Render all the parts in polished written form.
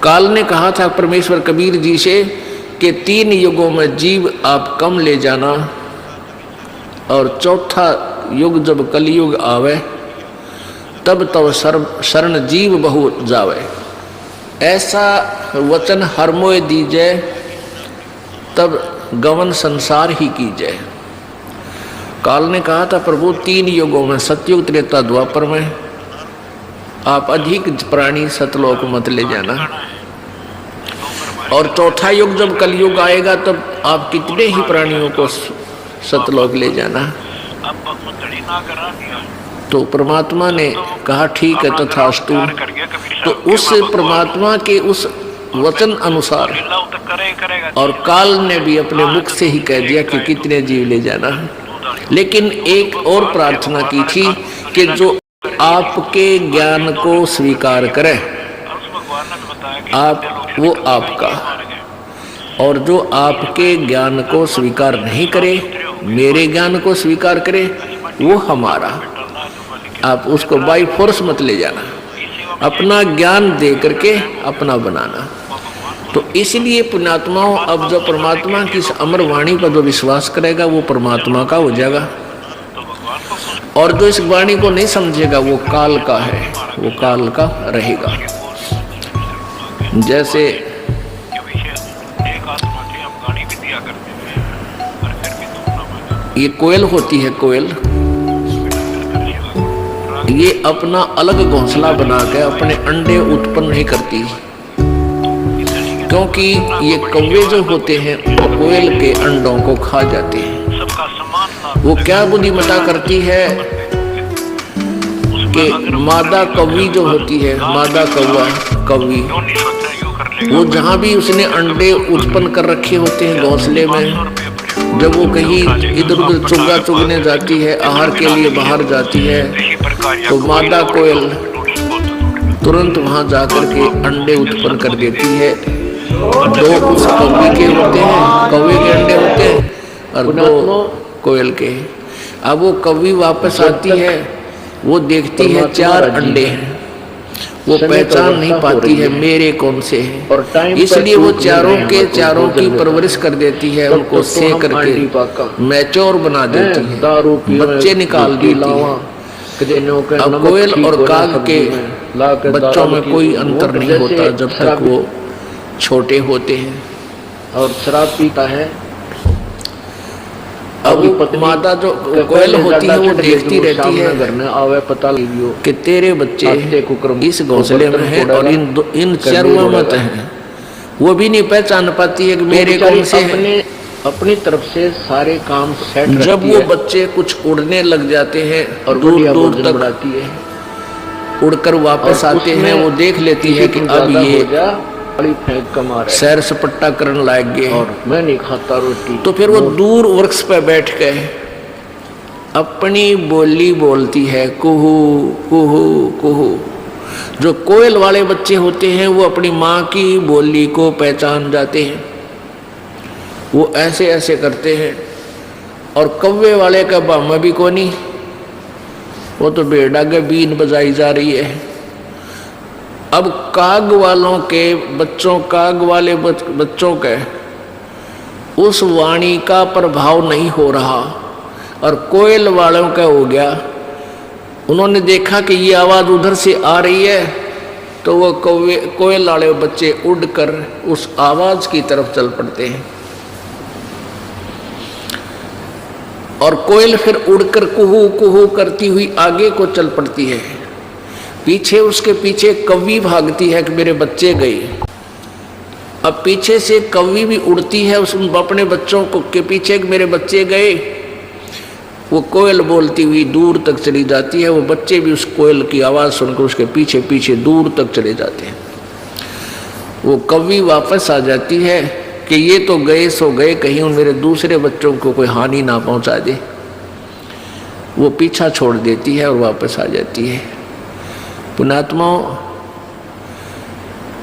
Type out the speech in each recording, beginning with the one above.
काल ने कहा था परमेश्वर कबीर जी से कि 3 युगों में जीव आप कम ले जाना, और चौथा युग जब कलयुग आवे तब तो शरण जीव बहु जावे। ऐसा वचन हर मोय दीजै, तब गवन संसार ही कीजै। काल ने कहा था प्रभु 3 युगों में, सतयुग, त्रेता, द्वापर में आप अधिक प्राणी सतलोक मत ले जाना, और चौथा युग जब कलयुग आएगा तब आप कितने ही प्राणियों को सतलोक ले जाना। तो परमात्मा ने कहा ठीक है तथास्तु। तो उस परमात्मा के उस वचन अनुसार, और काल ने भी अपने मुख से ही कह दिया कि कितने जीव ले जाना। लेकिन एक और प्रार्थना की थी कि जो आपके ज्ञान को स्वीकार करे आप, वो आपका, और जो आपके ज्ञान को स्वीकार नहीं करे, मेरे ज्ञान को स्वीकार करे, वो हमारा। आप उसको बाई फोर्स मत ले जाना, अपना ज्ञान दे करके अपना बनाना। तो इसलिए पुण्यात्माओं, अब जो परमात्मा की इस अमर वाणी पर जो विश्वास करेगा वो परमात्मा का हो जाएगा, और जो इस वाणी को नहीं समझेगा वो काल का है, वो काल का रहेगा। जैसे ये कोयल होती है, कोयल ये अपना अलग घोंसला बना के अपने अंडे उत्पन्न नहीं करती, क्योंकि ये कौवे जो होते हैं वो कोयल के अंडों को खा जाते हैं। वो क्या बुद्धिमता करती है कि मादा कौवी जो होती है, मादा कौवा, कौवी, वो जहाँ भी उसने अंडे उत्पन्न कर रखे होते हैं घोंसले में, जब वो कहीं इधर उधर चुगा चुगने जाती है, आहार के लिए बाहर जाती है, तो मादा कोयल तुरंत वहां जाकर के अंडे उत्पन्न कर देती है। 2 उस कौवे के होते हैं, कौवे के अंडे होते हैं, और 2 कोयल के। अब वो कौवी वापस आती है, वो देखती है 4 अंडे हैं, वो पहचान नहीं पाती है मेरे कौन से हैं, इसलिए वो चारों के चारों की परवरिश कर देती है, उनको सेक करके मैच्योर बना देती है, बच्चे निकाल देती है। अब कोयल और काग के बच्चों में कोई अंतर नहीं होता जब तक वो छोटे होते हैं, और शराब पीता है। अब माता जो कोयल होती है वो देखती रहती है घर में आवे पता लियो कि तेरे बच्चे इस घोंसले में हैं और इन चरवा मत हैं। वो भी नहीं पहचान पाती है कि मेरे कौन से हैं। अपनी तरफ से सारे काम सेट करती है। जब वो बच्चे कुछ उड़ने लग जाते हैं और दूर दूर तक बढ़ाती है, उड़कर वापस आते हैं, वो देख लेती है कि अब ये सैर सपट्टा करने लायक गए और मैं नहीं खाता रोटी। तो फिर वो दूर वृक्ष पर बैठ के अपनी बोली बोलती है, कुहू कुहू कुहू। जो कोयल वाले बच्चे होते हैं वो अपनी माँ की बोली को पहचान जाते हैं, वो ऐसे ऐसे करते हैं। और कौवे वाले का बामा भी कोनी, वो तो बेड़ा के बीन बजाई जा रही है। अब काग वालों के बच्चों, काग वाले बच्चों के उस वाणी का प्रभाव नहीं हो रहा, और कोयल वालों का हो गया। उन्होंने देखा कि ये आवाज़ उधर से आ रही है, तो वो कोयल वाले बच्चे उड़कर उस आवाज़ की तरफ चल पड़ते हैं, और कोयल फिर उड़कर कुहू कुहू करती हुई आगे को चल पड़ती है। पीछे उसके पीछे कौवी भागती है कि मेरे बच्चे गए। अब पीछे से कौवी भी उड़ती है उस अपने बच्चों को के पीछे कि मेरे बच्चे गए। वो कोयल बोलती हुई दूर तक चली जाती है, वो बच्चे भी उस कोयल की आवाज़ सुनकर उसके पीछे पीछे दूर तक चले जाते हैं। वो कौवी वापस आ जाती है कि ये तो गए सो गए, कहीं उन मेरे दूसरे बच्चों को कोई हानि ना पहुंचा दे। वो पीछा छोड़ देती है और वापस आ जाती है। पुण्यात्माओं,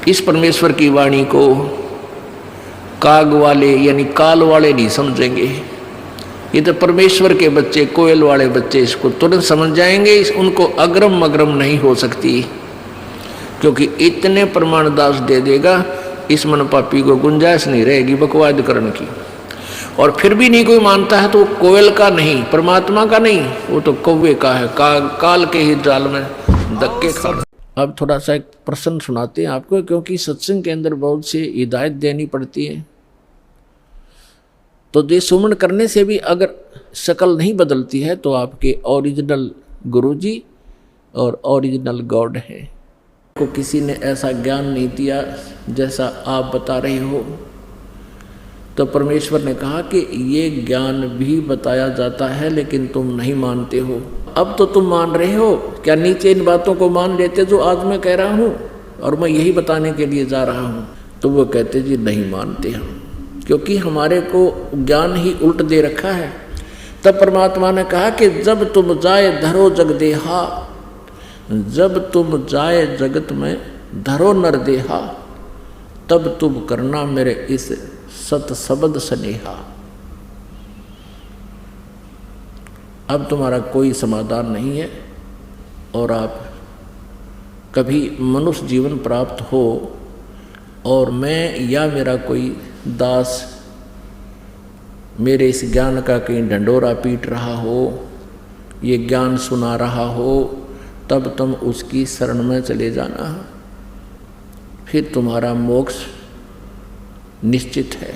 इस परमेश्वर की वाणी को काग वाले यानी काल वाले नहीं समझेंगे। ये तो परमेश्वर के बच्चे, कोयल वाले बच्चे इसको तुरंत समझ जाएंगे। उनको अग्रम मग्रम नहीं हो सकती, क्योंकि इतने प्रमाण दास दे देगा इस मन पापी को गुंजाइश नहीं रहेगी बकवाद करने की। और फिर भी नहीं कोई मानता है तो कोयल का नहीं, परमात्मा का नहीं, वो तो कौवे का है, काल के ही जाल में धक्के खा। अब थोड़ा सा एक प्रश्न सुनाते हैं आपको, क्योंकि सत्संग के अंदर बहुत से हिदायत देनी पड़ती है। तो देश सुमन करने से भी अगर शक्ल नहीं बदलती है तो आपके ओरिजिनल गुरुजी और ओरिजिनल गॉड है। को किसी ने ऐसा ज्ञान नहीं दिया जैसा आप बता रहे हो, तो परमेश्वर ने कहा कि ये ज्ञान भी बताया जाता है लेकिन तुम नहीं मानते हो। अब तो तुम मान रहे हो, क्या नीचे इन बातों को मान लेते जो आज मैं कह रहा हूँ और मैं यही बताने के लिए जा रहा हूँ? तो वो कहते जी नहीं मानते हम, क्योंकि हमारे को ज्ञान ही उल्ट दे रखा है। तब परमात्मा ने कहा कि जब तुम जाए धरो जग देहा, जब तुम जाए जगत में धरो नर देहा, तब तुम करना मेरे इस सत शब्द स्नेहा। अब तुम्हारा कोई समाधान नहीं है और आप कभी मनुष्य जीवन प्राप्त हो और मैं या मेरा कोई दास मेरे इस ज्ञान का कहीं ढंडोरा पीट रहा हो, ये ज्ञान सुना रहा हो, तब तुम उसकी शरण में चले जाना, फिर तुम्हारा मोक्ष निश्चित है।